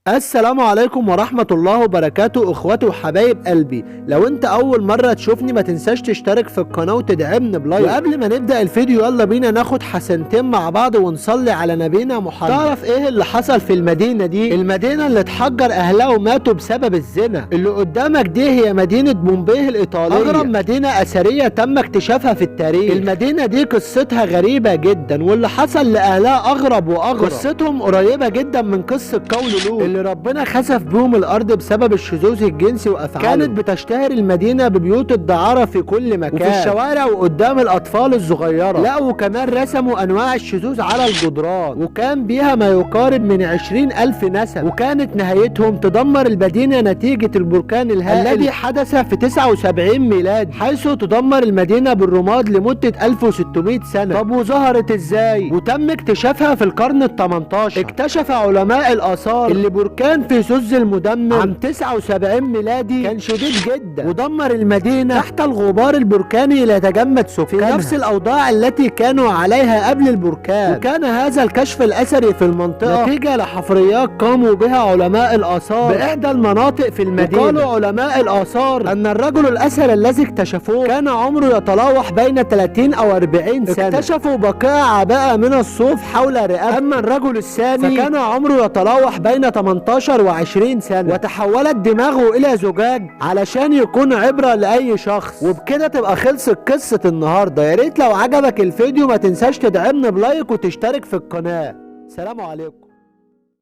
السلام عليكم ورحمة الله وبركاته، اخواتي وحبايب قلبي. لو انت اول مرة تشوفني ما تنساش تشترك في القناة وتدعمني بلايك. وقبل ما نبدأ الفيديو يلا بينا ناخد حسنتين مع بعض ونصلي على نبينا محمد. تعرف ايه اللي حصل في المدينة دي؟ المدينة اللي اتحجر اهلها وماتوا بسبب الزنا. اللي قدامك دي هي مدينة بومبيه الايطالية، اغرب مدينة اثرية تم اكتشافها في التاريخ. المدينة دي قصتها غريبة جدا، واللي حصل لاهلها اغرب واغرب. قصتهم قريبة جدا من قصة قوم لوط اللي ربنا خسف بهم الارض بسبب الشذوذ الجنسي وافعاله. كانت بتشتهر المدينه ببيوت الدعاره في كل مكان، وفي الشوارع وقدام الاطفال الصغيره. لا وكمان رسموا انواع الشذوذ على الجدران، وكان بيها ما يقارب من 20,000 نسب. وكانت نهايتهم تدمر المدينه نتيجه البركان الهائل الذي حدث في 79 ميلادي، حيث تدمر المدينه بالرماد لمده 1600 سنه. طب وظهرت ازاي؟ وتم اكتشافها في القرن ال18. اكتشف علماء الاثار اللي بركان في سوز المدمر عام 79 ميلادي كان شديد جدا، ودمر المدينه تحت الغبار البركاني ليتجمد سكانها في نفس الاوضاع التي كانوا عليها قبل البركان. وكان هذا الكشف الاثري في المنطقه نتيجه لحفريات قاموا بها علماء الاثار باحدى المناطق في المدينه. وقالوا علماء الاثار ان الرجل الاثري الذي اكتشفوه كان عمره يتراوح بين 30 او 40 سنه. اكتشفوا بقايا عباءه من الصوف حول رقبته. اما الرجل الثاني فكان عمره يتراوح بين 18 و20 سنة، وتحولت دماغه إلى زجاج علشان يكون عبرة لأي شخص. وبكده تبقى خلصت قصة النهاردة. ياريت لو عجبك الفيديو ما تنساش تدعمني بلايك وتشترك في القناة. سلام عليكم.